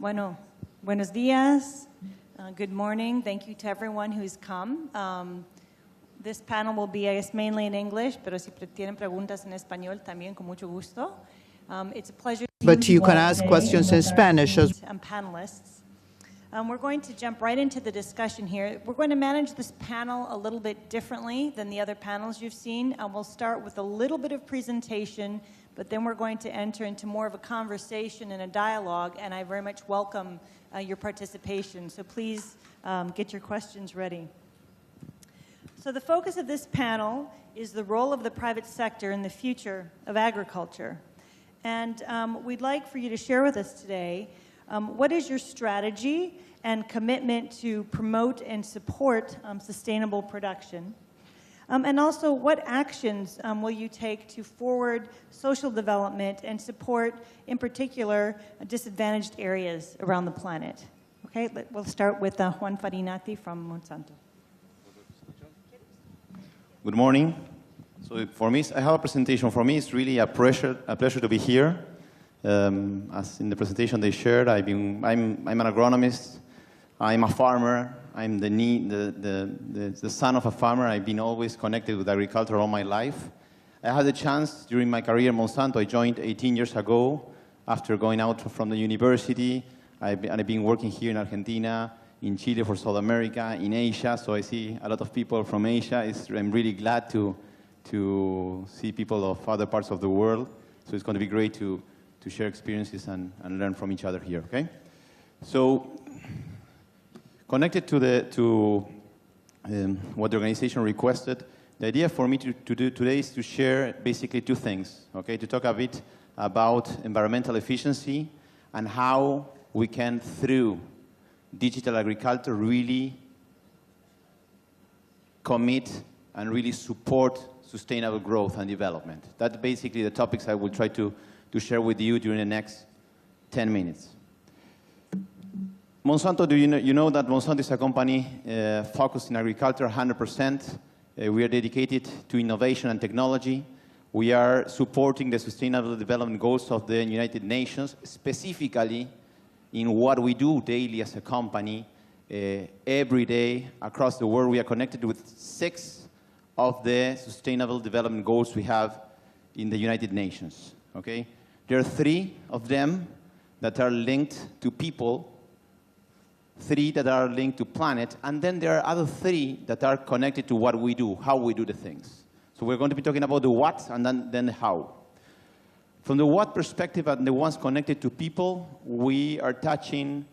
Bueno, buenos días. Good morning. Thank you to everyone who's come. This panel will be, I guess, mainly in English, pero si tienen preguntas en español, también con mucho gusto. It's a pleasure to But you can ask questions in Spanish as panelists. We're going to jump right into the discussion here. We're going to manage this panel a little bit differently than the other panels you've seen. We'll start with a little bit of presentation, but then we're going to enter into more of a conversation and a dialogue, and I very much welcome your participation. So please get your questions ready. So the focus of this panel is the role of the private sector in the future of agriculture. And we'd like for you to share with us today what is your strategy and commitment to promote and support sustainable production? And also, what actions will you take to forward social development and support, in particular, disadvantaged areas around the planet? Okay, we'll start with Juan Farinati from Monsanto. Good morning. So for me, I have a presentation. For me, it's really a pleasure to be here. As in the presentation they shared, I'm an agronomist. I'm a farmer. I'm the son of a farmer. I've been always connected with agriculture all my life. I had the chance during my career at Monsanto. I joined 18 years ago after going out from the university. I've been working here in Argentina, in Chile for South America, in Asia. So I see a lot of people from Asia. I'm really glad to see people of other parts of the world. So it's going to be great to share experiences and learn from each other here, okay? So, connected to what the organization requested, the idea for me to do today is to share basically two things, okay? To talk a bit about environmental efficiency and how we can, through digital agriculture, really commit and really support sustainable growth and development. That's basically the topics I will try to share with you during the next 10 minutes. Monsanto, you know that Monsanto is a company focused in agriculture 100%. We are dedicated to innovation and technology. We are supporting the Sustainable Development Goals of the United Nations, specifically in what we do daily as a company. Every day across the world, we are connected with 6 of the Sustainable Development Goals we have in the United Nations, okay? There are 3 of them that are linked to people, 3 that are linked to planet, and then there are other 3 that are connected to what we do, how we do the things. So we're going to be talking about the what and then the how. From the what perspective and the ones connected to people, we are touching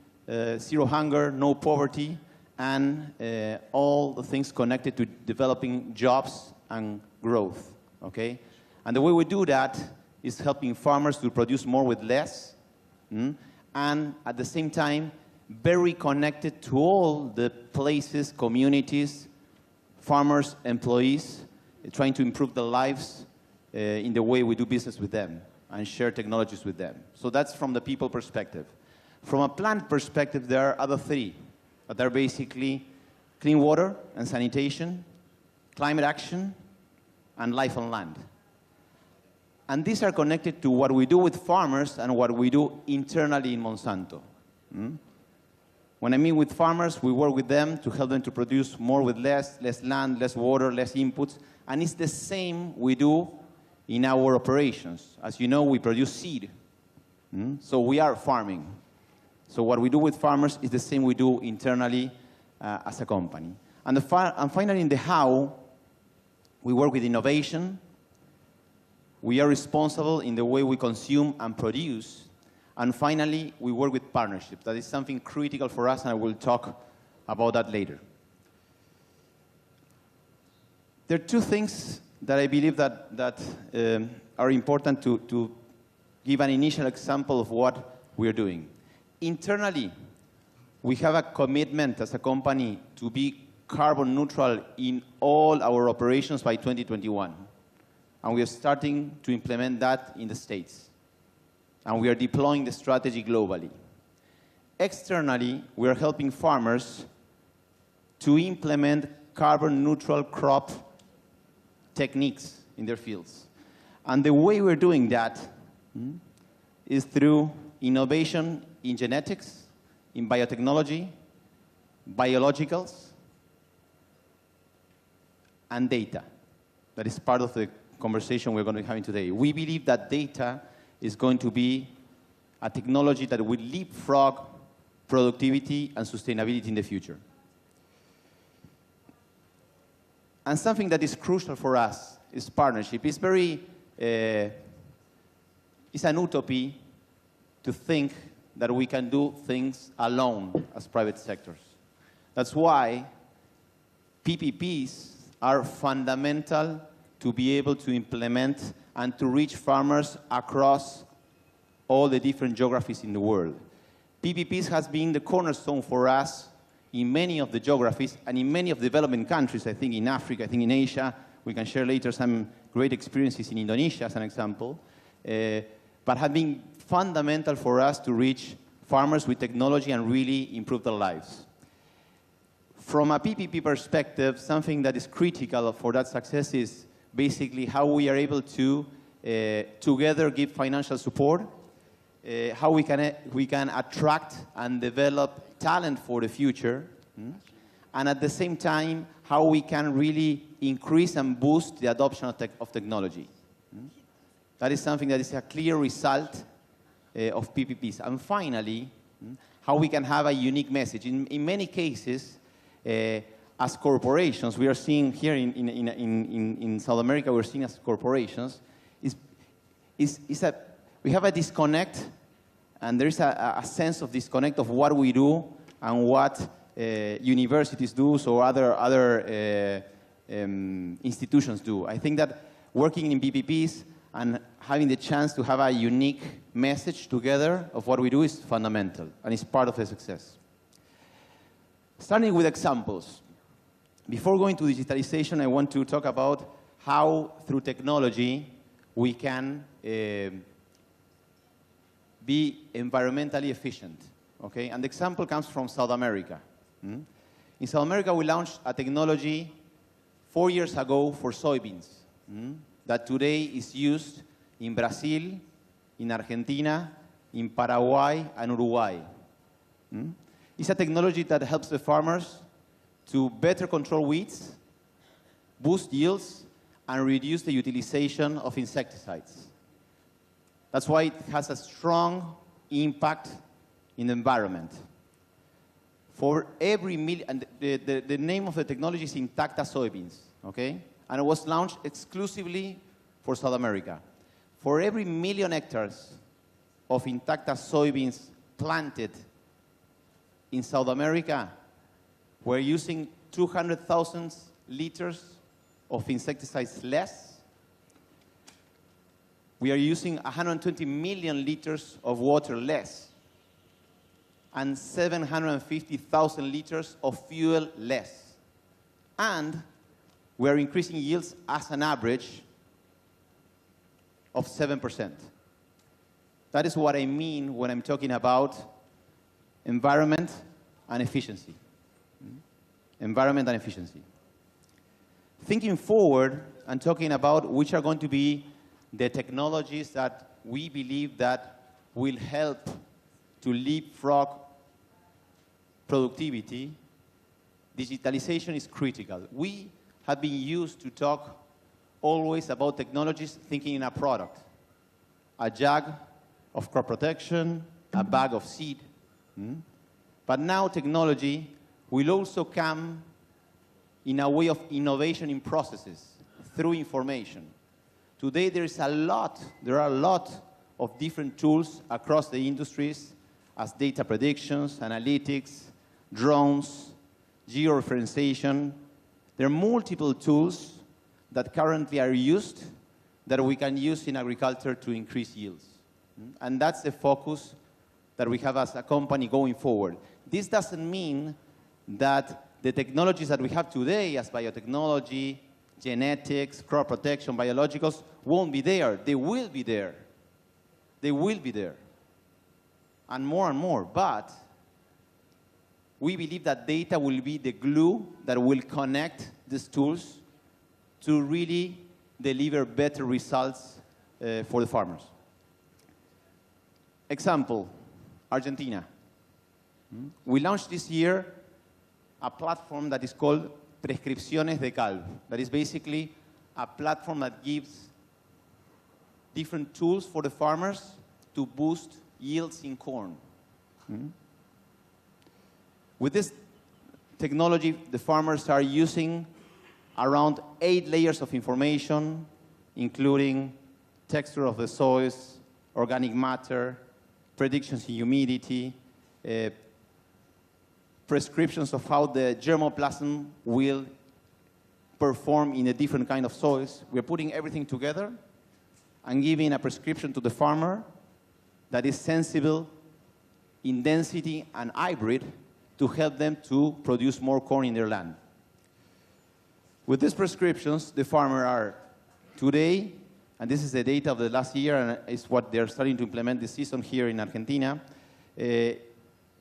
zero hunger, no poverty, and all the things connected to developing jobs and growth, okay? And the way we do that is helping farmers to produce more with less, and at the same time, very connected to all the places, communities, farmers, employees, trying to improve their lives in the way we do business with them and share technologies with them. So that's from the people perspective. From a plant perspective, there are other 3 that are basically clean water and sanitation, climate action, and life on land. And these are connected to what we do with farmers and what we do internally in Monsanto. When I mean with farmers, we work with them to help them to produce more with less land, less water, less inputs. And it's the same we do in our operations. As you know, we produce seed. So we are farming. So what we do with farmers is the same we do internally as a company. And finally, in the how, we work with innovation. We are responsible in the way we consume and produce. And finally, we work with partnerships. That is something critical for us, and I will talk about that later. There are 2 things that I believe that are important to give an initial example of what we are doing. Internally, we have a commitment as a company to be carbon neutral in all our operations by 2021. And we are starting to implement that in the States. And we are deploying the strategy globally. Externally, we are helping farmers to implement carbon neutral crop techniques in their fields. And the way we're doing that is through innovation in genetics, in biotechnology, biologicals, and data. That is part of the conversation we're going to be having today. We believe that data is going to be a technology that will leapfrog productivity and sustainability in the future. And something that is crucial for us is partnership. It's very, it's an utopia to think that we can do things alone as private sectors. That's why PPPs are fundamental to be able to implement and to reach farmers across all the different geographies in the world. PPPs has been the cornerstone for us in many of the geographies and in many of the developing countries, I think in Africa, I think in Asia. We can share later some great experiences in Indonesia as an example, but have been fundamental for us to reach farmers with technology and really improve their lives. From a PPP perspective, something that is critical for that success is basically how we are able to together give financial support, how we can attract and develop talent for the future, and at the same time, how we can really increase and boost the adoption of technology. That is something that is a clear result of PPPs. And finally, how we can have a unique message. In many cases, as corporations, we are seeing here in South America, we're seeing as corporations, we have a disconnect, and there is a sense of disconnect of what we do and what universities do or other institutions do. I think that working in PPPs and having the chance to have a unique message together of what we do is fundamental, and it's part of the success. Starting with examples. Before going to digitalization, I want to talk about how, through technology, we can be environmentally efficient. Okay? And the example comes from South America. In South America, we launched a technology 4 years ago for soybeans that today is used in Brazil, in Argentina, in Paraguay, and Uruguay. It's a technology that helps the farmers to better control weeds, boost yields, and reduce the utilization of insecticides. That's why it has a strong impact in the environment. For every million, and the name of the technology is Intacta soybeans, okay? And it was launched exclusively for South America. For every 1 million hectares of Intacta soybeans planted in South America, we're using 200,000 liters of insecticides less. We are using 120 million liters of water less, and 750,000 liters of fuel less. And we are increasing yields as an average of 7%. That is what I mean when I'm talking about environment and efficiency. Environment and efficiency. Thinking forward and talking about which are going to be the technologies that we believe that will help to leapfrog productivity, digitalization is critical. We have been used to talk always about technologies thinking in a product. A jug of crop protection, a bag of seed. But now technology will also come in a way of innovation in processes through information. Today there are a lot of different tools across the industries as data predictions, analytics, drones, georeferencing. There are multiple tools that currently are used that we can use in agriculture to increase yields. And that's the focus that we have as a company going forward. This doesn't mean that the technologies that we have today as biotechnology, genetics, crop protection, biologicals won't be there. They will be there. They will be there. And more. But we believe that data will be the glue that will connect these tools to really deliver better results for the farmers. Example, Argentina. We launched this year a platform that is called Prescripciones de Calv. That is basically a platform that gives different tools for the farmers to boost yields in corn. With this technology, the farmers are using around 8 layers of information, including texture of the soils, organic matter, predictions in humidity, prescriptions of how the germplasm will perform in a different kind of soils. We're putting everything together and giving a prescription to the farmer that is sensible in density and hybrid to help them to produce more corn in their land. With these prescriptions, the farmers are today, and this is the data of the last year, and it's what they're starting to implement this season here in Argentina,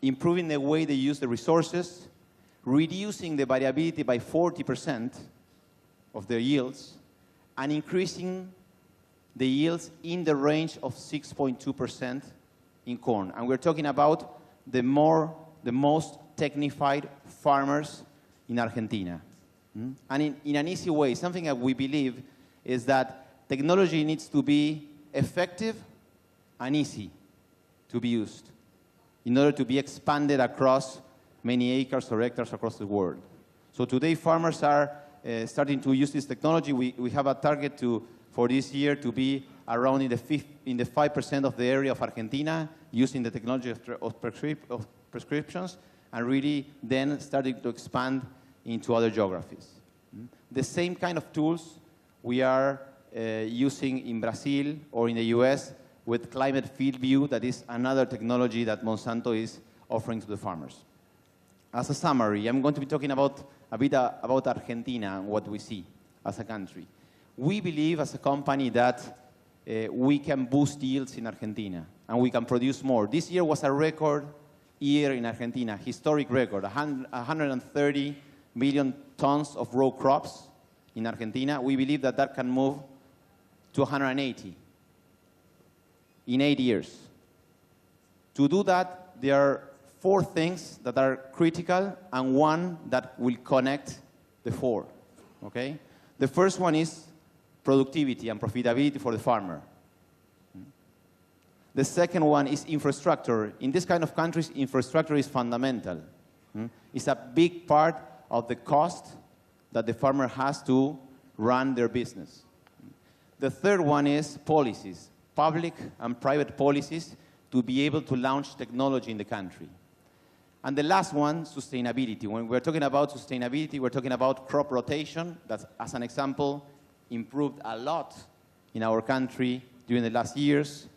improving the way they use the resources, reducing the variability by 40% of their yields, and increasing the yields in the range of 6.2% in corn. And we're talking about the most technified farmers in Argentina. And in an easy way, something that we believe is that technology needs to be effective and easy to be used in order to be expanded across many acres or hectares across the world. So today, farmers are starting to use this technology. We have a target for this year to be around in the 5% of the area of Argentina using the technology of prescriptions, and really then starting to expand into other geographies. The same kind of tools we are using in Brazil or in the US with climate field view, that is another technology that Monsanto is offering to the farmers. As a summary, I'm going to be talking about a bit about Argentina and what we see as a country. We believe as a company that we can boost yields in Argentina and we can produce more. This year was a record year in Argentina, historic record, 130 million tons of raw crops in Argentina. We believe that that can move to 180 in 8 years. To do that, there are 4 things that are critical and 1 that will connect the 4, okay? The first one is productivity and profitability for the farmer. The second one is infrastructure. In this kind of countries, infrastructure is fundamental. It's a big part of the cost that the farmer has to run their business. The third one is policies, public and private policies to be able to launch technology in the country. And the last one, sustainability. When we're talking about sustainability, we're talking about crop rotation. That's, as an example, improved a lot in our country during the last years.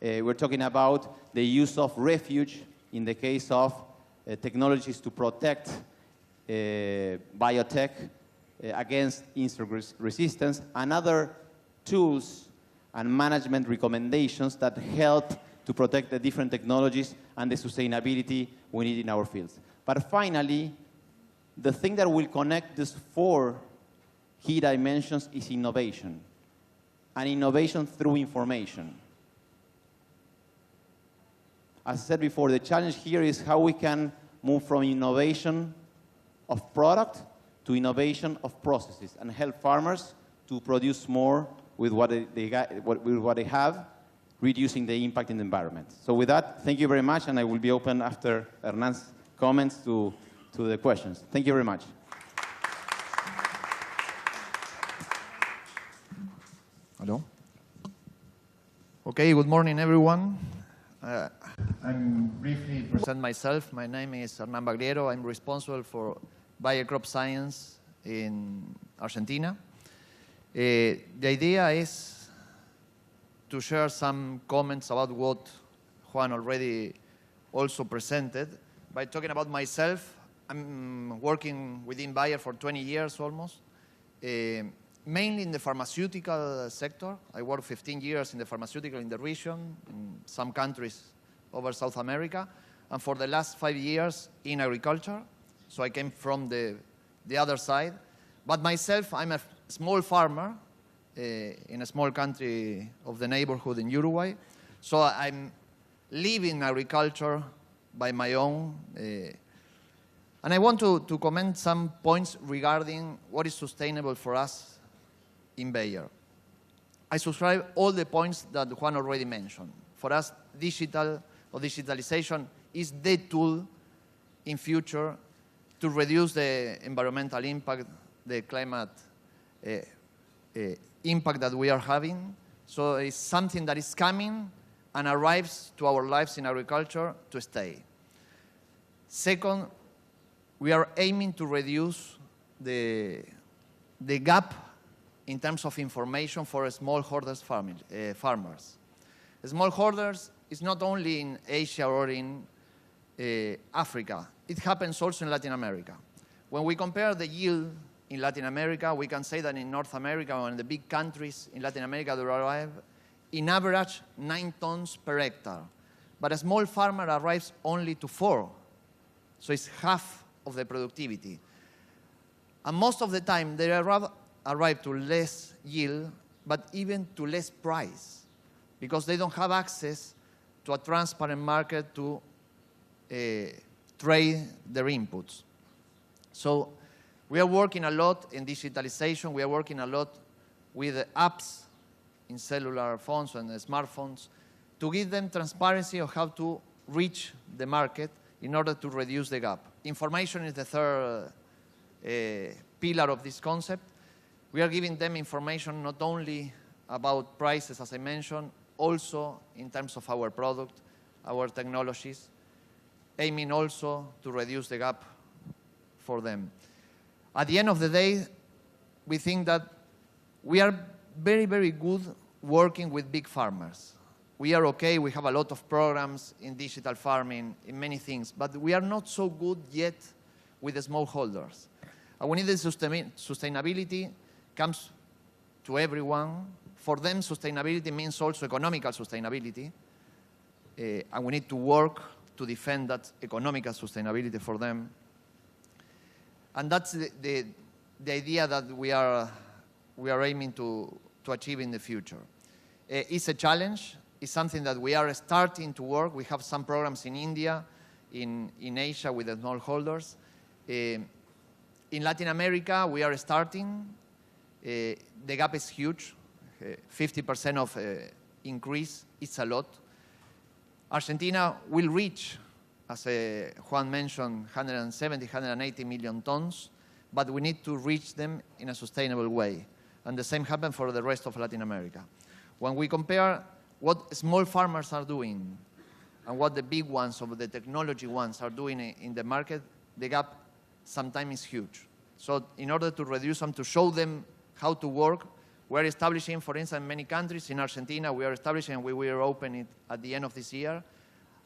We're talking about the use of refuge in the case of technologies to protect biotech against insect resistance, and other tools and management recommendations that help to protect the different technologies and the sustainability we need in our fields. But finally, the thing that will connect these 4 key dimensions is innovation, and innovation through information. As I said before, the challenge here is how we can move from innovation of product to innovation of processes and help farmers to produce more with what they have, reducing the impact in the environment. So with that, thank you very much, and I will be open after Hernán's comments to the questions. Thank you very much. Hello. Okay, good morning, everyone. I'm briefly present myself. My name is Hernán Bagliero. I'm responsible for biocrop science in Argentina. The idea is to share some comments about what Juan already also presented. By talking about myself, I'm working within Bayer for 20 years almost, mainly in the pharmaceutical sector. I worked 15 years in the pharmaceutical in the region, in some countries over South America, and for the last 5 years in agriculture. So I came from the other side. But myself, I'm a small farmer in a small country of the neighborhood in Uruguay. So I'm living agriculture by my own. And I want to comment some points regarding what is sustainable for us in Bayer. I subscribe all the points that Juan already mentioned. For us, digitalization is the tool in future to reduce the environmental impact, the climate impact that we are having. So it's something that is coming and arrives to our lives in agriculture to stay. Second, we are aiming to reduce the gap in terms of information for smallholders farmers. Smallholders is not only in Asia or in Africa. It happens also in Latin America. When we compare the yield in Latin America, we can say that in North America or in the big countries in Latin America, they arrive in average 9 tons per hectare. But a small farmer arrives only to 4. So it's half of the productivity. And most of the time, they arrive to less yield, but even to less price, because they don't have access to a transparent market to trade their inputs. So we are working a lot in digitalization. We are working a lot with apps in cellular phones and smartphones to give them transparency of how to reach the market in order to reduce the gap. Information is the third pillar of this concept. We are giving them information not only about prices, as I mentioned, also in terms of our product, our technologies, aiming also to reduce the gap for them. At the end of the day, we think that we are very, very good working with big farmers. We are okay, we have a lot of programs in digital farming, in many things, but we are not so good yet with the smallholders. And we need the sustainability comes to everyone. For them, sustainability means also economical sustainability, and we need to work to defend that economical sustainability for them. And that's the idea that we are aiming to achieve in the future. It's a challenge. It's something that we are starting to work. We have some programs in India, in Asia with the smallholders. In Latin America, we are starting. The gap is huge. 50% of increase is a lot. Argentina will reach, as Juan mentioned, 170, 180 million tons, but we need to reach them in a sustainable way. And the same happens for the rest of Latin America. When we compare what small farmers are doing and what the big ones or the technology ones are doing in the market, the gap sometimes is huge. So in order to reduce them, to show them how to work, we're establishing, for instance, in many countries, in Argentina, we are establishing, and we will open it at the end of this year,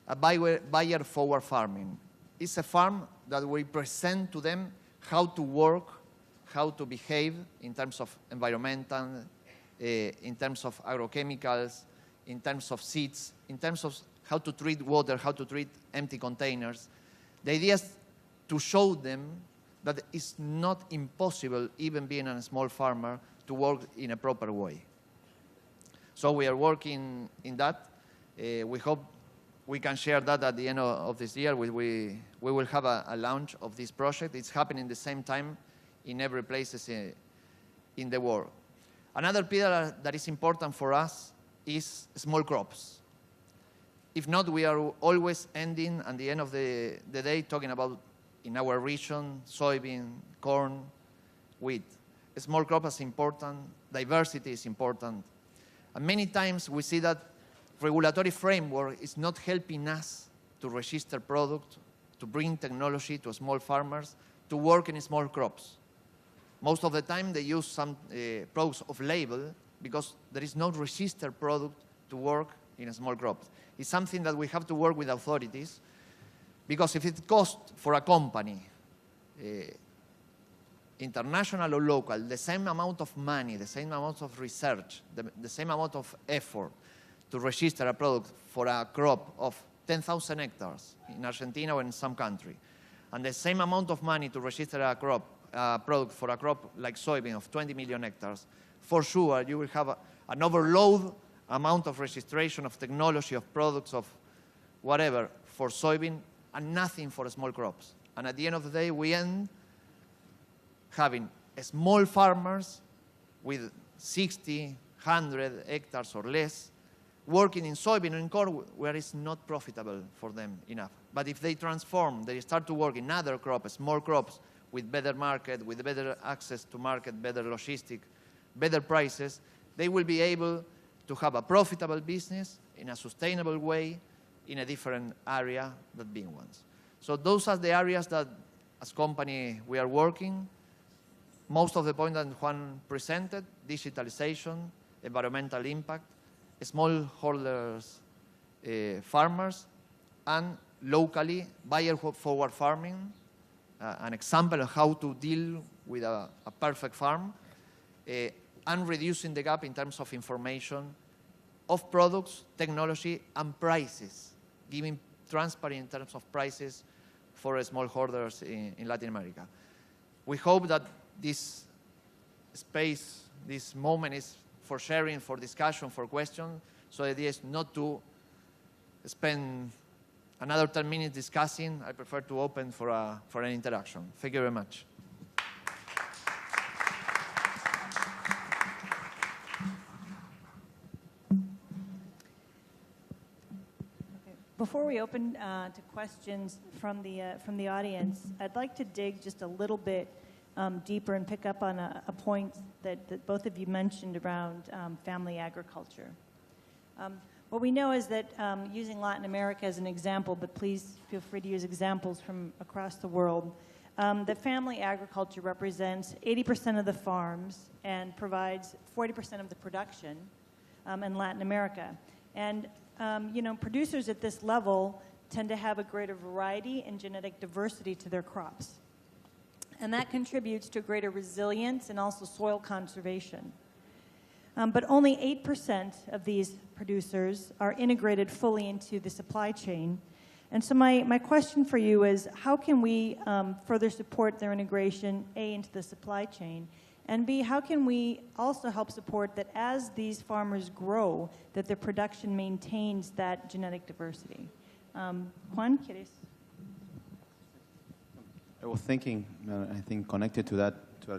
a Bayer forward farming. It's a farm that we present to them how to work, how to behave in terms of environmental, in terms of agrochemicals, in terms of seeds, in terms of how to treat water, how to treat empty containers. The idea is to show them that it's not impossible, even being a small farmer, to work in a proper way. So we are working in that. We hope we can share that at the end of this year. We will have a launch of this project. It's happening at the same time in every place in the world. Another pillar that is important for us is small crops. If not, we are always ending at the end of the day talking about, in our region, soybean, corn, wheat. Small crop is important, diversity is important. And many times we see that regulatory framework is not helping us to register product, to bring technology to small farmers, to work in small crops. Most of the time they use some products of label because there is no registered product to work in small crops. It's something that we have to work with authorities, because if it costs for a company, international or local, the same amount of money, the same amount of research, the same amount of effort to register a product for a crop of 10,000 hectares in Argentina or in some country, and the same amount of money to register a product for a crop like soybean of 20 million hectares, for sure you will have an overload amount of registration of technology, of products, of whatever for soybean and nothing for small crops. And at the end of the day, we end having small farmers with 60, 100 hectares or less, working in soybean and corn where it's not profitable for them enough. But if they transform, they start to work in other crops, small crops, with better market, with better access to market, better logistic, better prices, they will be able to have a profitable business in a sustainable way in a different area than being ones. So those are the areas that, as company, we are working. Most of the points that Juan presented, digitalization, environmental impact, smallholders, farmers, and locally, buyer-forward farming, an example of how to deal with a perfect farm, and reducing the gap in terms of information of products, technology, and prices, giving transparency in terms of prices for smallholders in Latin America. We hope that this space, this moment is for sharing, for discussion, for questions. So the idea is not to spend another 10 minutes discussing. I prefer to open for an interaction. Thank you very much. Before we open to questions from the audience, I'd like to dig just a little bit deeper and pick up on a point that both of you mentioned around family agriculture. What we know is that using Latin America as an example, but please feel free to use examples from across the world, that family agriculture represents 80% of the farms and provides 40% of the production in Latin America. And producers at this level tend to have a greater variety and genetic diversity to their crops. And that contributes to greater resilience and also soil conservation. But only 8% of these producers are integrated fully into the supply chain. And so my question for you is, how can we further support their integration, A, into the supply chain, and B, how can we also help support that as these farmers grow, that their production maintains that genetic diversity? Juan, ¿quieres? I was thinking, I think connected to that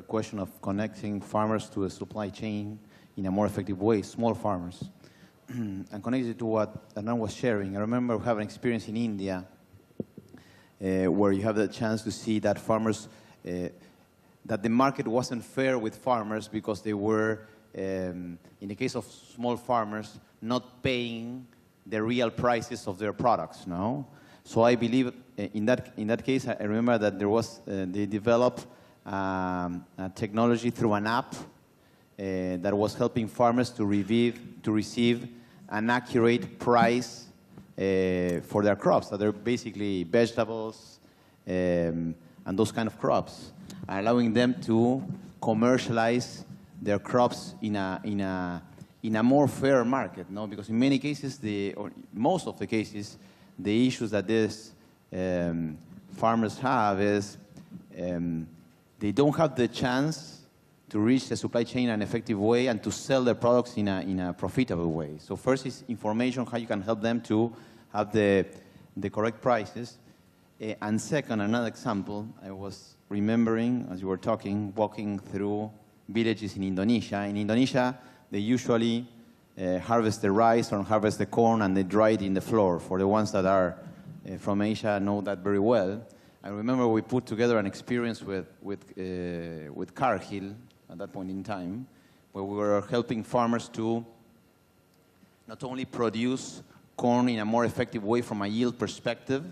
question of connecting farmers to a supply chain in a more effective way, small farmers. And connected to what Hernan was sharing, I remember having experience in India where you have the chance to see that farmers, that the market wasn't fair with farmers because they were, in the case of small farmers, not paying the real prices of their products, no? So I believe in that case, I remember that there was, they developed a technology through an app that was helping farmers to receive an accurate price for their crops, that are basically vegetables and those kind of crops, allowing them to commercialize their crops in a more fair market, no? Because in many cases, or most of the cases, the issues that these farmers have is they don't have the chance to reach the supply chain in an effective way and to sell their products in a profitable way. So first is information, how you can help them to have the correct prices. And second, another example, I was remembering, as you were talking, walking through villages in Indonesia. In Indonesia, they usually harvest the rice or harvest the corn and they dry it in the floor. For the ones that are from Asia know that very well. I remember we put together an experience with Cargill at that point in time, where we were helping farmers to not only produce corn in a more effective way from a yield perspective,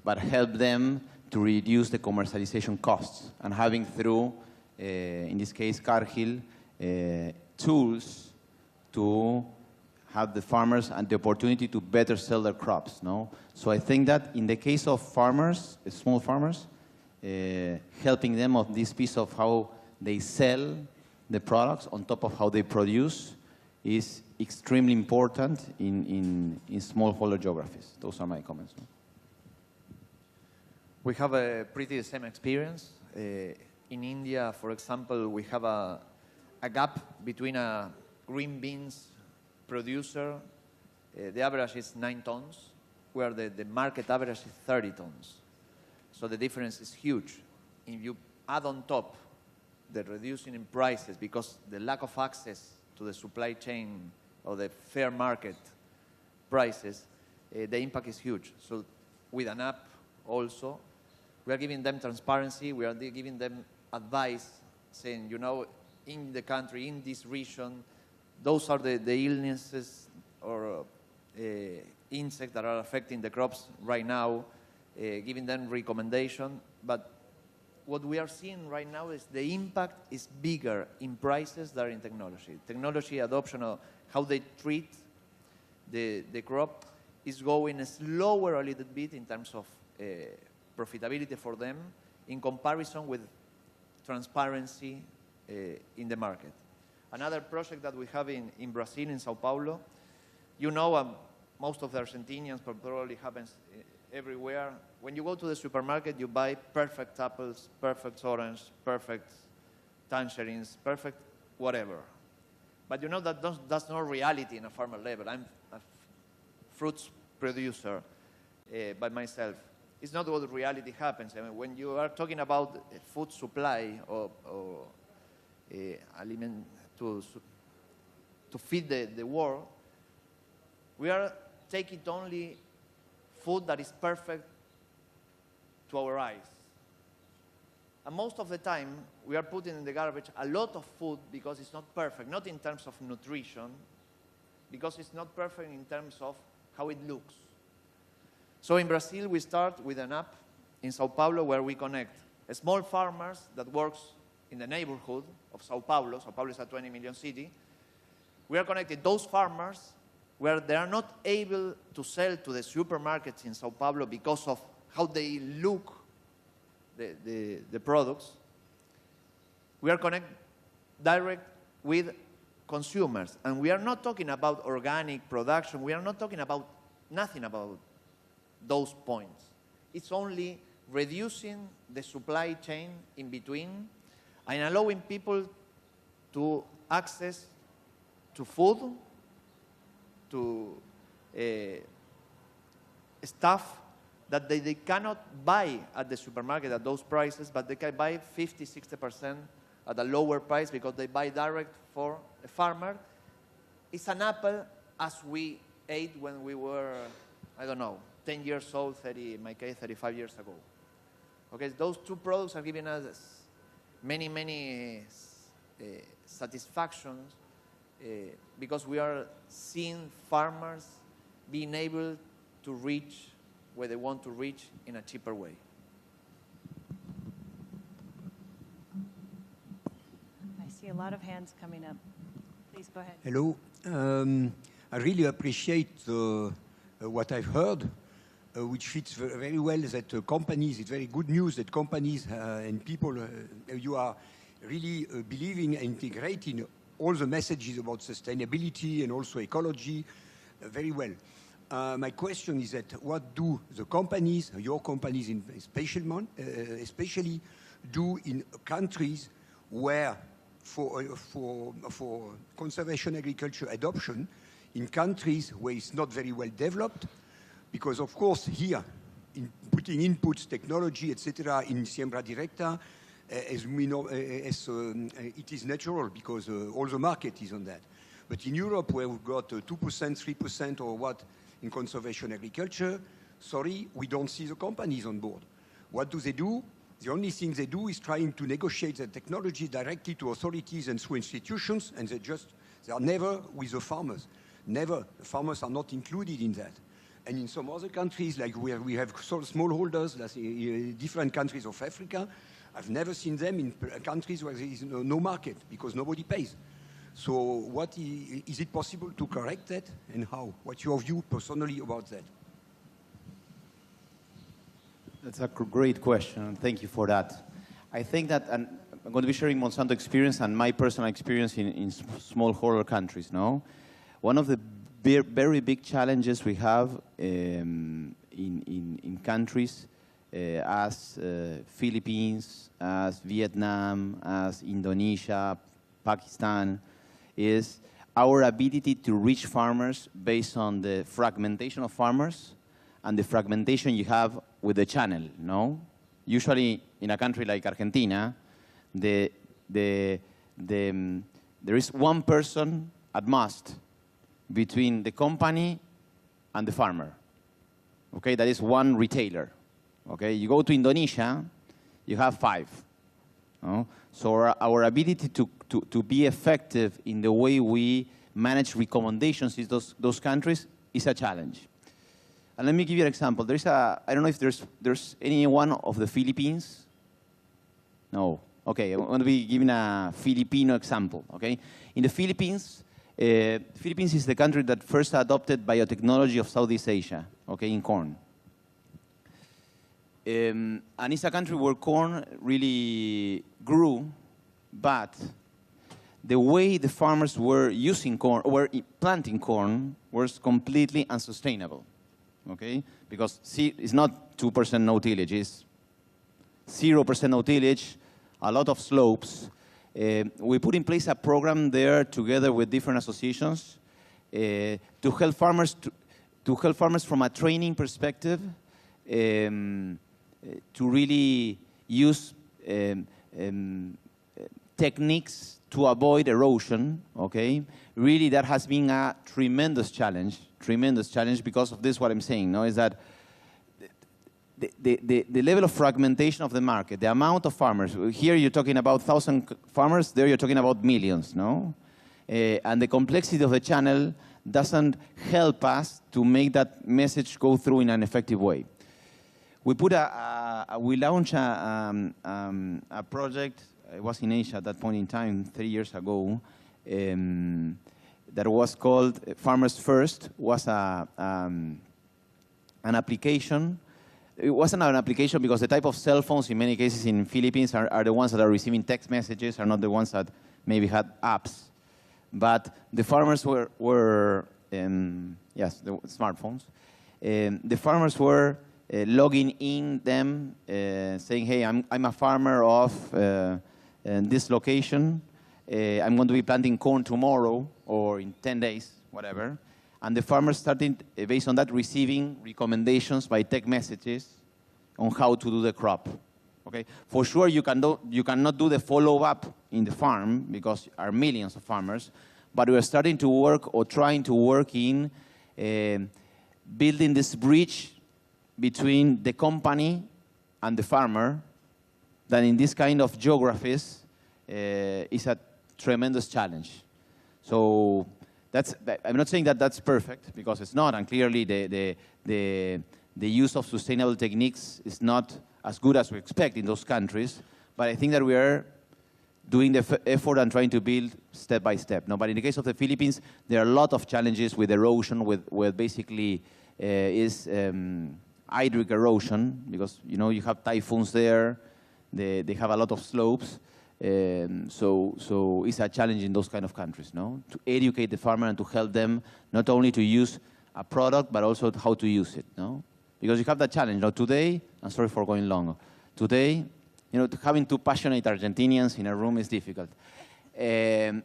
but help them to reduce the commercialization costs. And having through, in this case, Cargill, tools to have the farmers and the opportunity to better sell their crops, no? So I think that in the case of farmers, small farmers, helping them of this piece of how they sell the products on top of how they produce is extremely important in smallholder geographies. Those are my comments. No? We have a pretty same experience. In India, for example, we have a gap between green beans producer, the average is 9 tons, where the market average is 30 tons. So the difference is huge. If you add on top the reducing in prices because the lack of access to the supply chain or the fair market prices, the impact is huge. So with an app also, we are giving them transparency, we are giving them advice, saying, you know, in the country, in this region, those are the illnesses or insects that are affecting the crops right now, giving them recommendation. But what we are seeing right now is the impact is bigger in prices than in technology. Technology adoption of how they treat the crop is going slower a little bit in terms of profitability for them in comparison with transparency in the market. Another project that we have in Brazil, in Sao Paulo, you know, most of the Argentinians, but probably happens everywhere. When you go to the supermarket, you buy perfect apples, perfect orange, perfect tangerines, perfect whatever. But you know that's not reality in a farmer level. I'm a fruits producer by myself. It's not what reality happens. I mean, when you are talking about food supply or aliment to feed the world, we are taking only food that is perfect to our eyes. And most of the time, we are putting in the garbage a lot of food because it's not perfect, not in terms of nutrition, because it's not perfect in terms of how it looks. So in Brazil, we start with an app in Sao Paulo where we connect small farmers that works in the neighborhood of Sao Paulo. Sao Paulo is a 20 million city. We are connecting those farmers where they are not able to sell to the supermarkets in Sao Paulo because of how they look, the products. We are connected direct with consumers. And we are not talking about organic production. We are not talking about nothing about those points. It's only reducing the supply chain in between and allowing people to access to food, to stuff that they cannot buy at the supermarket at those prices, but they can buy 50, 60% at a lower price because they buy direct for a farmer. It's an apple as we ate when we were, I don't know, 10 years old, 30, in my case, 35 years ago. Okay, those two products are giving us many, many satisfactions because we are seeing farmers being able to reach where they want to reach in a cheaper way. I see a lot of hands coming up. Please go ahead. Hello. I really appreciate what I've heard, which fits very well that companies, it's very good news that companies and people, you are really believing and integrating all the messages about sustainability and also ecology very well. My question is that what do the companies, your companies especially, do in countries where for conservation agriculture adoption, in countries where it's not very well developed, because of course here, in putting inputs, technology, etc., in Siembra Directa, as we know, it is natural because all the market is on that. But in Europe, where we've got 2%, 3% or what in conservation agriculture, sorry, we don't see the companies on board. What do? The only thing they do is trying to negotiate the technology directly to authorities and through institutions, and they are never with the farmers. Never. The farmers are not included in that. And in some other countries, like where we have smallholders, like different countries of Africa, I've never seen them in countries where there is no market because nobody pays. So is it possible to correct that, and how? What's your view personally about that? That's a great question, and thank you for that. I think that, and I'm going to be sharing Monsanto experience and my personal experience in smallholder countries, no? One of the very big challenges we have in countries as Philippines, as Vietnam, as Indonesia, Pakistan, is our ability to reach farmers based on the fragmentation of farmers and the fragmentation you have with the channel, no? Usually in a country like Argentina, there is one person at most between the company and the farmer. Okay, that is one retailer. Okay, you go to Indonesia, you have 5. No? So our ability to be effective in the way we manage recommendations in those countries is a challenge. And let me give you an example. There's I don't know if there's anyone of the Philippines. No. Okay, I'm going to be giving a Filipino example. Okay, in the Philippines, Philippines is the country that first adopted biotechnology of Southeast Asia. Okay, in corn. And it's a country where corn really grew, but the way the farmers were using corn, or planting corn, was completely unsustainable. Okay, because it's not 2% no tillage, it's 0% no tillage, a lot of slopes. We put in place a program there together with different associations to help farmers from a training perspective to really use techniques to avoid erosion. Okay, really that has been a tremendous challenge because of this. What I'm saying, no, is that the level of fragmentation of the market, the amount of farmers. Here you're talking about 1,000 farmers, there you're talking about millions, no? And the complexity of the channel doesn't help us to make that message go through in an effective way. We launched a project, it was in Asia at that point in time, 3 years ago, that was called Farmers First. Was an application. It wasn't an application because the type of cell phones in many cases in Philippines are the ones that are receiving text messages, are not the ones that maybe had apps. But the farmers were yes, the smartphones. The farmers were logging in them, saying, hey, I'm a farmer of this location. I'm going to be planting corn tomorrow or in 10 days, whatever. And the farmers started, based on that, receiving recommendations by text messages on how to do the crop. Okay? For sure, you cannot do the follow-up in the farm because there are millions of farmers, but we are starting to work or trying to work in building this bridge between the company and the farmer that in this kind of geographies is a tremendous challenge. So I'm not saying that that's perfect, because it's not, and clearly the use of sustainable techniques is not as good as we expect in those countries, but I think that we are doing the effort and trying to build step by step. No, but in the case of the Philippines, there are a lot of challenges with erosion, with basically hydric erosion, because you have typhoons there, they have a lot of slopes. So it's a challenge in those kind of countries, no? To educate the farmer and to help them not only to use a product, but also how to use it, no? Because you have that challenge. Now today, I'm sorry for going long. Today, having 2 passionate Argentinians in a room is difficult. Today,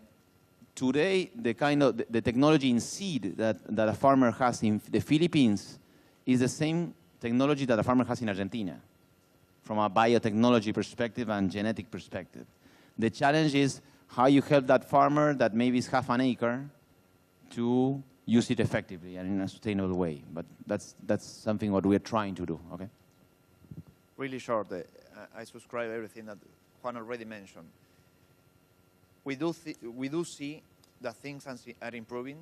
the technology in seed that a farmer has in the Philippines is the same technology that a farmer has in Argentina, from a biotechnology perspective and genetic perspective. The challenge is how you help that farmer that maybe is half an acre to use it effectively and in a sustainable way. But that's something what we're trying to do, okay? Really short, I subscribe everything that Juan already mentioned. We do see that things are improving,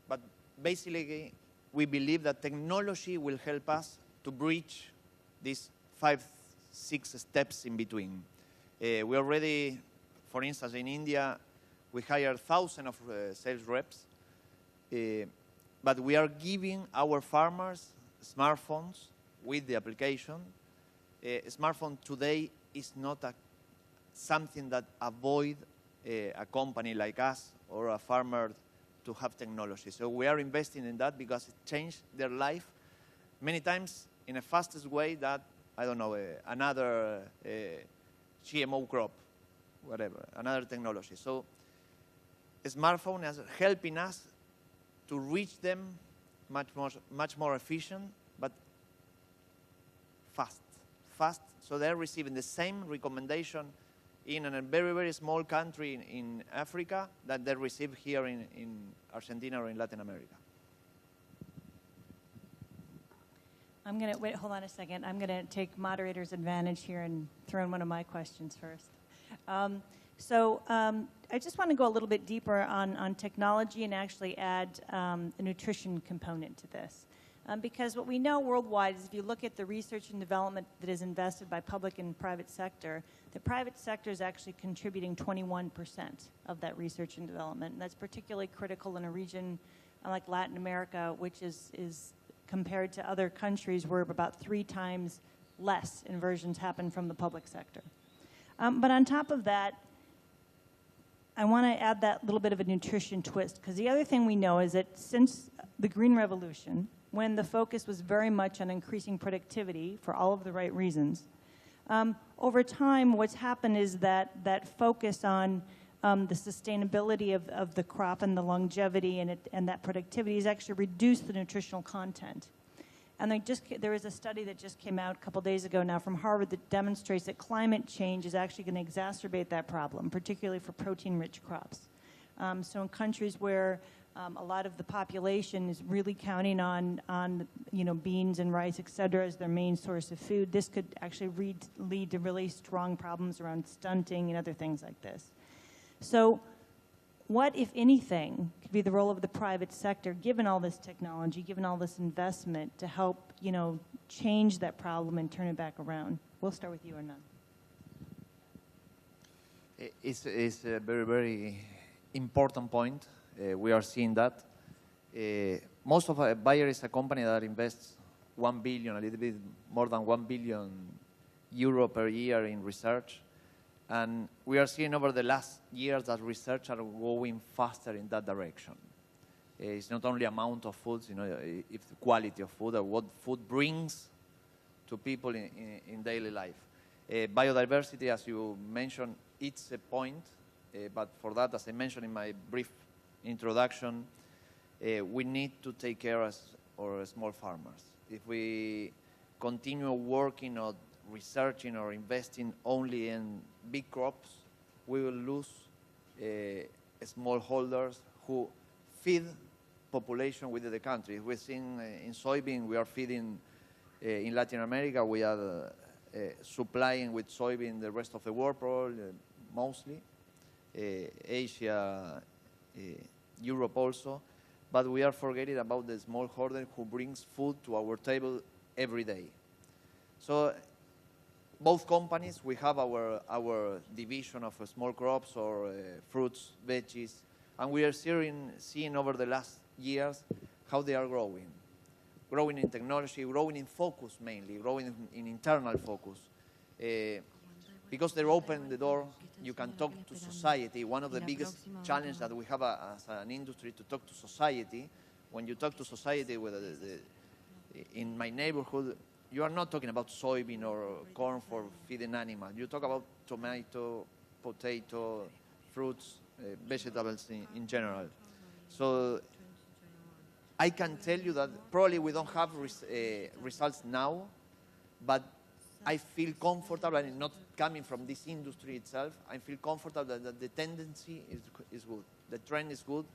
but basically we believe that technology will help us to bridge these 5-6 steps in between. We already, for instance, in India, we hired thousands of sales reps, but we are giving our farmers smartphones with the application. A smartphone today is not something that avoid a company like us or a farmer to have technology. So we are investing in that because it changed their life many times in the fastest way that, I don't know, another GMO crop, whatever, another technology. So a smartphone is helping us to reach them much more efficient but fast. So they're receiving the same recommendation in a very, very small country in Africa that they receive here in Argentina or in Latin America. I'm going to, wait, hold on a second. I'm going to take moderator's advantage here and throw in one of my questions first. I just want to go a little bit deeper on technology and actually add a nutrition component to this. Because what we know worldwide is if you look at the research and development that is invested by public and private sector, the private sector is actually contributing 21% of that research and development. And that's particularly critical in a region like Latin America, which is compared to other countries where about 3 times less inversions happen from the public sector. But on top of that, I want to add that little bit of a nutrition twist, because the other thing we know is that since the Green Revolution, when the focus was very much on increasing productivity for all of the right reasons, over time what's happened is that focus on the sustainability of the crop and the longevity and that productivity has actually reduced the nutritional content. And there was a study that just came out a couple days ago now from Harvard that demonstrates that climate change is actually going to exacerbate that problem, particularly for protein-rich crops. So in countries where a lot of the population is really counting on beans and rice, et cetera, as their main source of food, this could actually lead to really strong problems around stunting and other things like this. So what, if anything, could be the role of the private sector, given all this technology, given all this investment, to help, change that problem and turn it back around? We'll start with you, Hernan. It's a very, very important point. We are seeing that. Most of Bayer is a company that invests 1 billion, a little bit more than 1 billion euro per year in research. And we are seeing over the last years that research are going faster in that direction. It's not only amount of foods, it's the quality of food or what food brings to people in daily life. Biodiversity, as you mentioned, it's a point, but for that, as I mentioned in my brief introduction, we need to take care of our small farmers. If we continue working on researching or investing only in big crops, we will lose smallholders who feed population within the country. We've seen in soybean, we are feeding in Latin America, we are supplying with soybean the rest of the world, probably, mostly, Asia, Europe also, but we are forgetting about the smallholder who brings food to our table every day. So both companies, we have our division of small crops or fruits, veggies, and we are seeing over the last years how they are growing. Growing in technology, growing in focus mainly, growing in internal focus. Because they open the door, you can talk to society. One of the biggest challenges that we have as an industry to talk to society, when you talk to society in my neighborhood, you are not talking about soybean or corn for feeding animals. You talk about tomato, potato, fruits, vegetables in general. So I can tell you that probably we don't have results now, but I feel comfortable, and not coming from this industry itself, I feel comfortable that the tendency is good. The trend is good.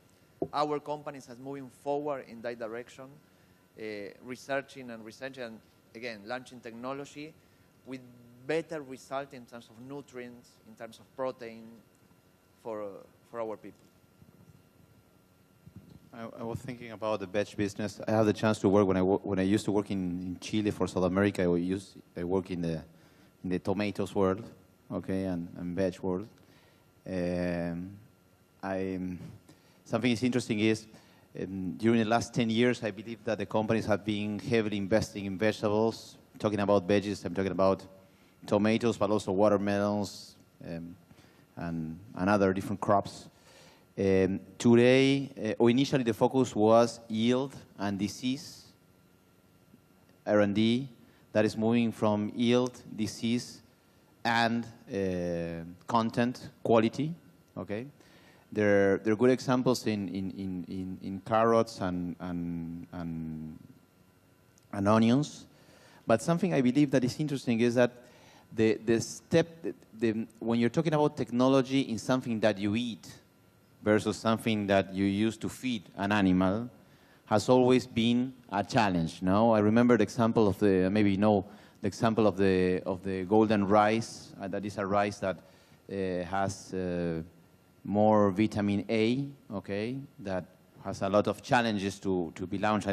Our companies are moving forward in that direction, researching, and again, launching technology with better result in terms of nutrients, in terms of protein for our people. I was thinking about the veg business. I had the chance to work when I used to work in Chile for South America. I work in the tomatoes world, okay, and veg world. Something is interesting is during the last 10 years, I believe that the companies have been heavily investing in vegetables. Talking about veggies, I'm talking about tomatoes, but also watermelons and other different crops. Today, initially the focus was yield and disease, R&D, that is moving from yield, disease, and content, quality, okay? There are good examples in carrots and and onions. But something I believe that is interesting is that when you're talking about technology in something that you eat versus something that you use to feed an animal has always been a challenge. No, I remember the example of the example of the golden rice. That is a rice that has more vitamin A. Okay, that has a lot of challenges to be launched.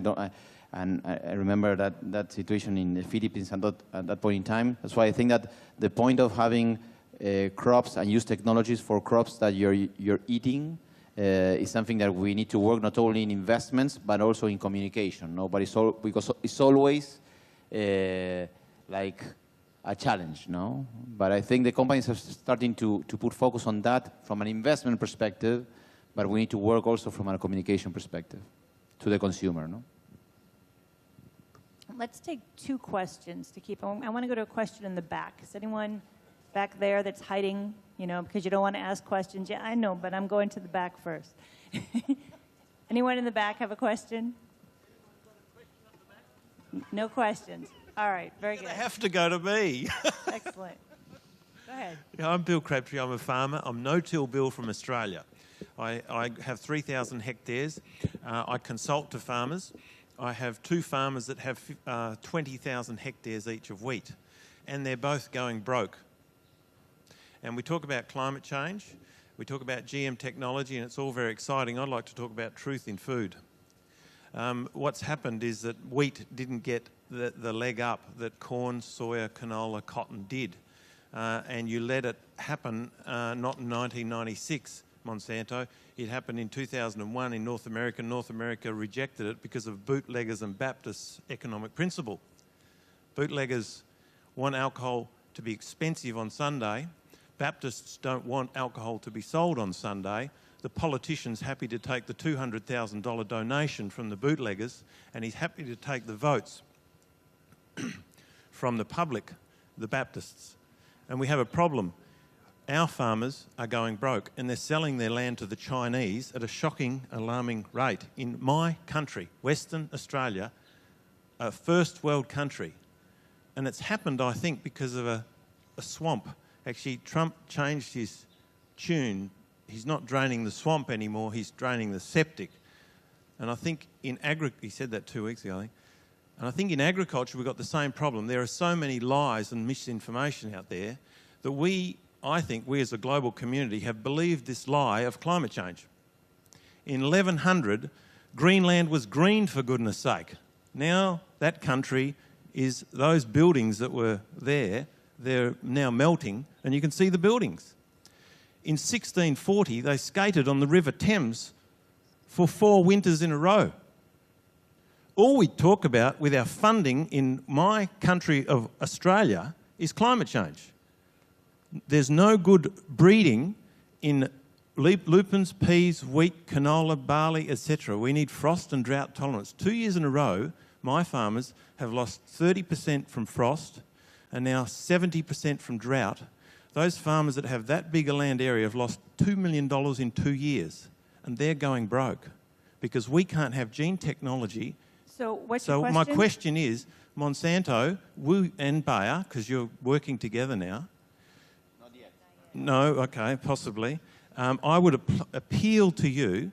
I remember that situation in the Philippines at that point in time. That's why I think that the point of having crops and use technologies for crops that you're eating is something that we need to work not only in investments but also in communication. No, but because it's always like a challenge. No, but I think the companies are starting to put focus on that from an investment perspective, but we need to work also from a communication perspective to the consumer. No. Let's take 2 questions to keep. I want to go to a question in the back. Is anyone back there that's hiding, because you don't want to ask questions? Yeah, I know, but I'm going to the back first. Anyone in the back have a question? No questions. All right, very good. They have to go to me. Excellent. Go ahead. Yeah, I'm Bill Crabtree. I'm a farmer. I'm No-Till Bill from Australia. I have 3,000 hectares. I consult to farmers. I have 2 farmers that have 20,000 hectares each of wheat, and they're both going broke. And we talk about climate change, we talk about GM technology, and it's all very exciting. I'd like to talk about truth in food. What's happened is that wheat didn't get the leg up that corn, soya, canola, cotton did. And you let it happen, not in 1996, Monsanto. It happened in 2001 in North America. North America rejected it because of bootleggers and Baptists' economic principle. Bootleggers want alcohol to be expensive on Sunday. Baptists don't want alcohol to be sold on Sunday. The politician's happy to take the $200,000 donation from the bootleggers, and he's happy to take the votes from the public, the Baptists. And we have a problem. Our farmers are going broke, and they're selling their land to the Chinese at a shocking, alarming rate. In my country, Western Australia, a first world country, and it's happened, I think, because of a swamp. Actually, Trump changed his tune. He's not draining the swamp anymore, he's draining the septic. And I think he said that 2 weeks ago, I think. And I think in agriculture we've got the same problem. There are so many lies and misinformation out there that I think we as a global community have believed this lie of climate change. In 1100, Greenland was green, for goodness sake. Now that country is, those buildings that were there, they're now melting, and you can see the buildings. In 1640, they skated on the River Thames for 4 winters in a row. All we talk about with our funding in my country of Australia is climate change. There's no good breeding in lupins, peas, wheat, canola, barley, etc. We need frost and drought tolerance. 2 years in a row, my farmers have lost 30% from frost and now 70% from drought. Those farmers that have that big a land area have lost $2 million in 2 years, and they're going broke because we can't have gene technology. So what's your question? My question is, Monsanto and Bayer, because you're working together now. No, okay, possibly. I would appeal to you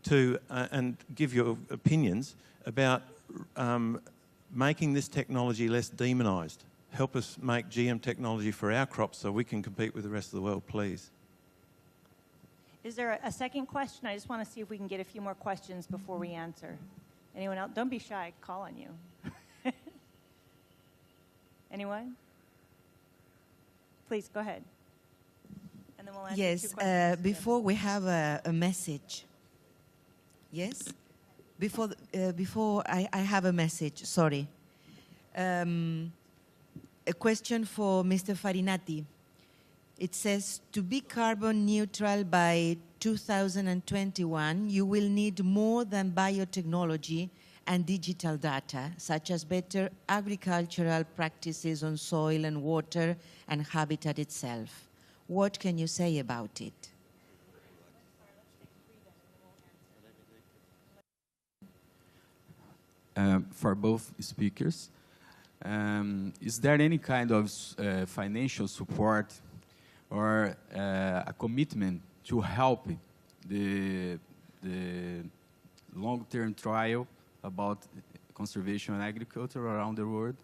to and give your opinions about making this technology less demonised. Help us make GM technology for our crops so we can compete with the rest of the world, please. Is there a second question? I just want to see if we can get a few more questions before we answer. Anyone else? Don't be shy. Call on you. Anyone? Please, go ahead. And then we'll answer Yes, 2 questions. before we have a message. Yes? Before I have a message, sorry. A question for Mr. Farinati. It says, to be carbon neutral by 2021, you will need more than biotechnology and digital data, such as better agricultural practices on soil and water and habitat itself. What can you say about it? for both speakers. Is there any kind of financial support or a commitment to help the long-term trial about conservation and agriculture around the world?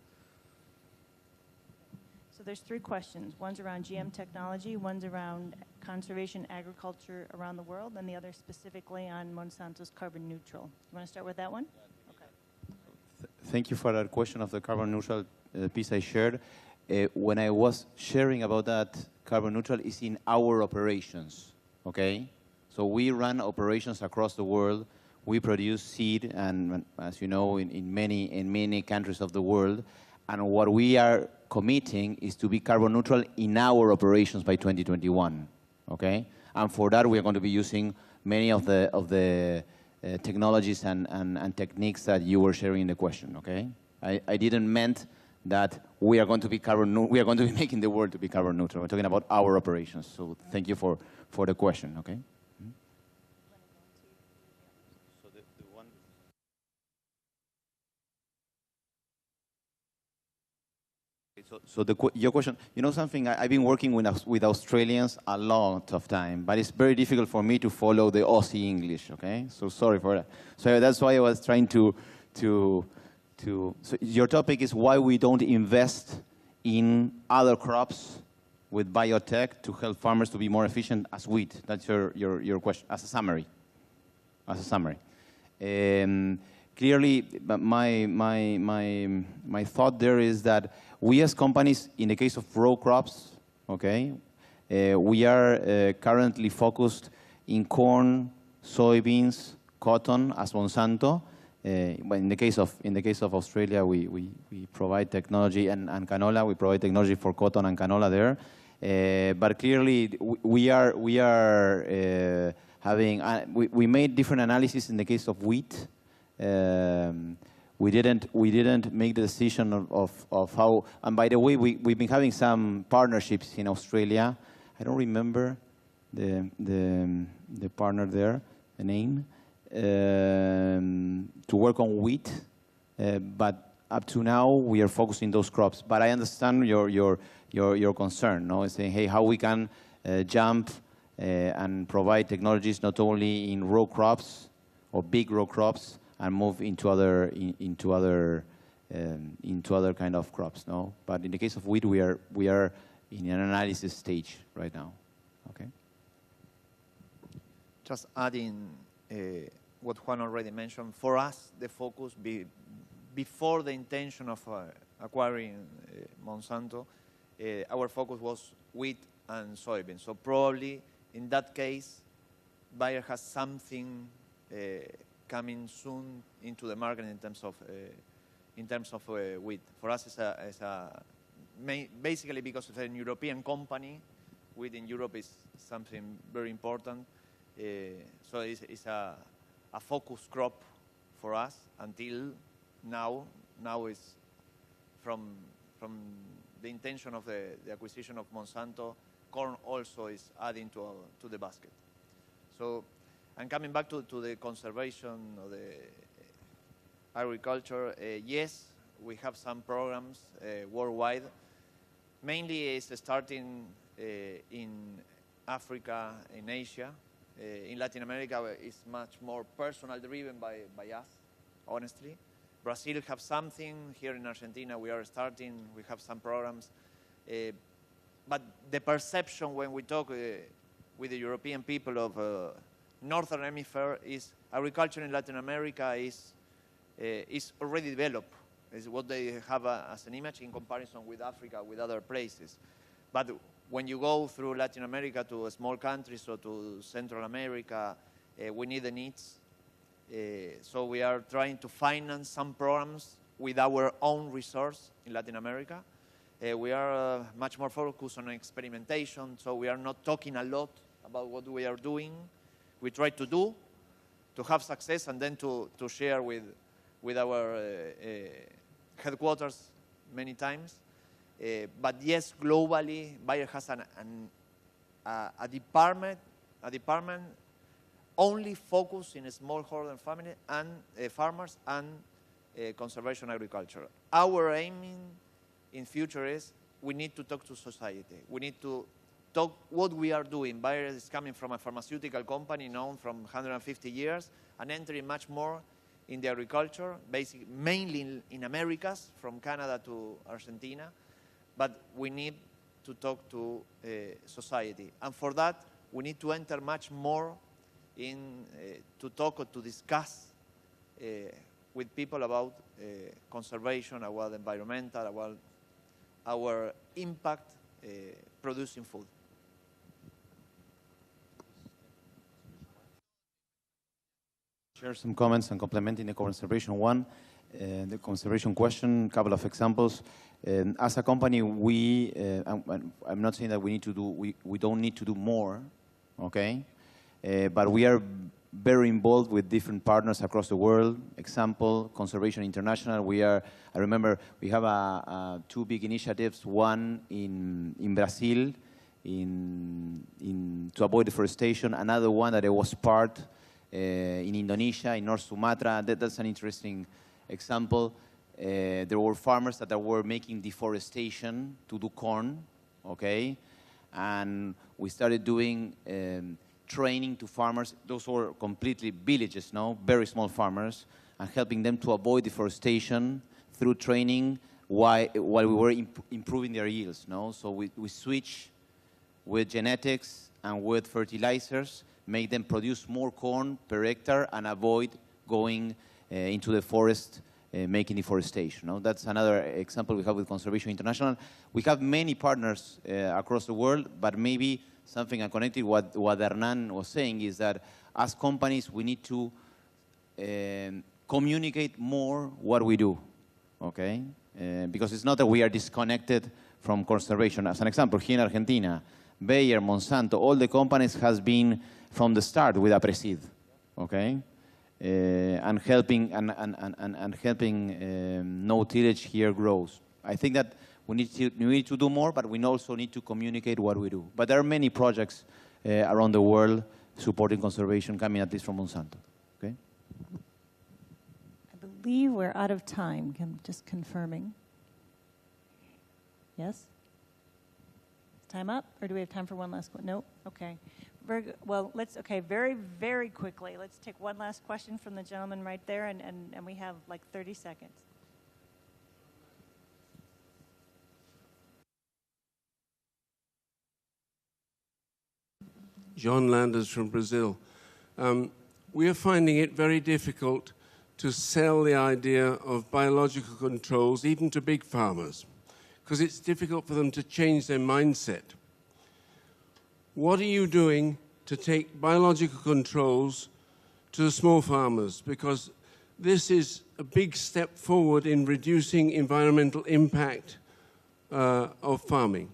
So there's three questions. One's around GM technology, one's around conservation agriculture around the world, and the other specifically on Monsanto's carbon neutral. You want to start with that one? Okay. Thank you for that question of the carbon neutral piece I shared. When I was sharing about that, carbon neutral is in our operations, okay? So we run operations across the world. We produce seed, and as you know, in many countries of the world. And what we are committing is to be carbon neutral in our operations by 2021, okay? And for that, we are going to be using many of the technologies and techniques that you were sharing in the question, okay? I didn't meant that we are going to be we are going to be making the world to be carbon neutral. We're talking about our operations. So thank you for the question, okay? So your question, you know something, I've been working with Australians a lot of time, but it's very difficult for me to follow the Aussie English, okay? So sorry for that. So that's why I was trying so your topic is why we don't invest in other crops with biotech to help farmers to be more efficient as wheat. That's your question, as a summary. Clearly, my thought there is that we as companies, in the case of row crops, okay, we are currently focused in corn, soybeans, cotton as Monsanto. But in the case of Australia, we provide technology and canola. We provide technology for cotton and canola there. But clearly, we made different analysis in the case of wheat. We didn't make the decision of how. And by the way, we've been having some partnerships in Australia. I don't remember the partner there, the name, to work on wheat. But up to now, we are focusing those crops. But I understand your concern, no? Saying, hey, how we can jump and provide technologies not only in row crops or big row crops, and move into other kind of crops, no? But in the case of wheat, we are in an analysis stage right now. Okay. Just adding what Juan already mentioned. For us, the focus before the intention of acquiring Monsanto, our focus was wheat and soybean. So probably in that case, Bayer has something coming soon into the market in terms of wheat. For us, it's basically because it's an European company. Wheat in Europe is something very important. So it's a focus crop for us until now. Now is from the intention of the acquisition of Monsanto, corn also is adding to the basket. So. And coming back to the conservation of the agriculture, yes, we have some programs worldwide. Mainly it's starting in Africa, in Asia. In Latin America, it's much more personal driven by us, honestly. Brazil have something. Here in Argentina, we are starting. We have some programs. But the perception when we talk with the European people of Northern Hemisphere is agriculture in Latin America is already developed. Is what they have as an image in comparison with Africa, with other places. But when you go through Latin America to small countries or to Central America, we need the needs. So we are trying to finance some programs with our own resource in Latin America. We are much more focused on experimentation, so we are not talking a lot about what we are doing. We try to do, to have success, and then to share with our headquarters many times. But yes, globally, Bayer has a department only focused in smallholder family and farmers and conservation agriculture. Our aiming in future is we need to talk to society. We need to talk what we are doing. Bayer is coming from a pharmaceutical company known from 150 years and entering much more in the agriculture, mainly in Americas, from Canada to Argentina. But we need to talk to society. And for that, we need to enter much more in to talk or to discuss with people about conservation, about environmental, about our impact producing food. Share some comments and complementing the conservation one. The conservation question, a couple of examples. As a company, I'm not saying that we don't need to do more, okay? But we are very involved with different partners across the world. Example, Conservation International. I remember we have two big initiatives, one in Brazil to avoid deforestation, another one that I was part in Indonesia, in North Sumatra. That's an interesting example. There were farmers that were making deforestation to do corn, okay? And we started doing training to farmers. Those were completely villages, no? Very small farmers, and helping them to avoid deforestation through training while we were improving their yields, no? So we switch with genetics and with fertilizers, make them produce more corn per hectare and avoid going into the forest making deforestation. No? That's another example we have with Conservation International. We have many partners across the world, but maybe something connected what Hernan was saying is that as companies we need to communicate more what we do, okay? Because it's not that we are disconnected from conservation. As an example, here in Argentina, Bayer, Monsanto, all the companies has been from the start with Aapresid, okay? And helping no tillage here grows. I think that we need to do more, but we also need to communicate what we do. But there are many projects around the world supporting conservation coming at least from Monsanto. Okay? I believe we're out of time. I'm just confirming. Yes? Time up, or do we have time for one last one? No? Okay. Very good. Well, very, very quickly, let's take one last question from the gentleman right there, and we have like 30 seconds. John Landers from Brazil. We are finding it very difficult to sell the idea of biological controls even to big farmers, because it's difficult for them to change their mindset. What are you doing to take biological controls to the small farmers? Because this is a big step forward in reducing environmental impact of farming.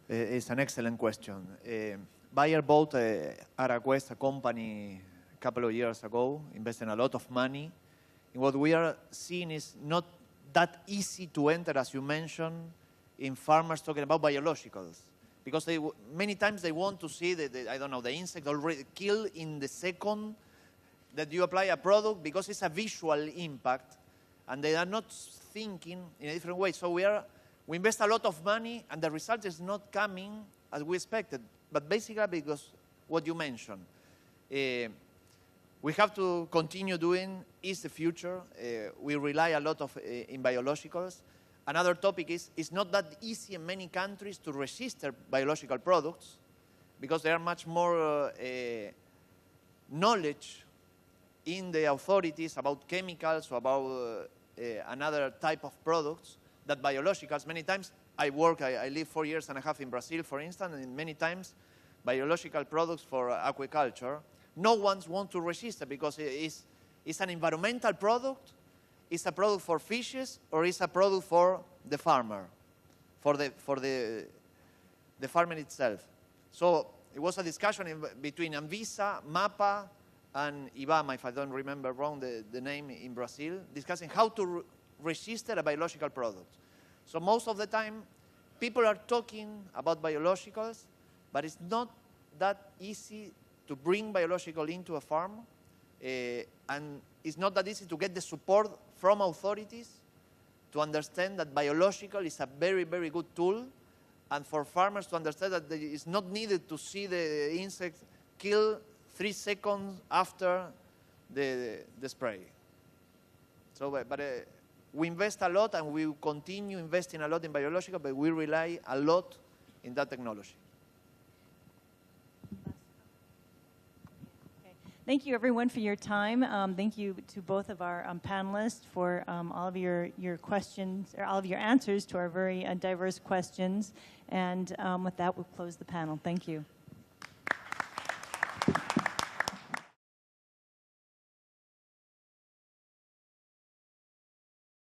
It's an excellent question. Bayer bought Aapresid, a company, a couple of years ago, investing a lot of money. And what we are seeing is not that easy to enter, as you mentioned, in farmers talking about biologicals. Because many times they want to see the insect already killed in the second that you apply a product, because it's a visual impact, and they are not thinking in a different way. So we invest a lot of money, and the result is not coming as we expected. But basically because what you mentioned. We have to continue doing is the future. We rely a lot in biologicals. Another topic is it's not that easy in many countries to register biological products, because there are much more knowledge in the authorities about chemicals or about another type of products than biologicals. Many times I live 4 years and a half in Brazil, for instance, and many times biological products for aquaculture, no one wants to register because it's an environmental product, it's a product for fishes, or it's a product for the farmer, for the farmer itself. So it was a discussion between Anvisa, MAPA, and IBAMA, if I don't remember wrong the name in Brazil, discussing how to register a biological product. So most of the time, people are talking about biologicals, but it's not that easy to bring biological into a farm, And it's not that easy to get the support from authorities to understand that biological is a very, very good tool, and for farmers to understand that it's not needed to see the insect kill 3 seconds after the spray. So, but we invest a lot, and we continue investing a lot in biological, but we rely a lot in that technology. Thank you, everyone, for your time. Thank you to both of our panelists for all of your questions, or all of your answers to our very diverse questions. And with that, we'll close the panel. Thank you.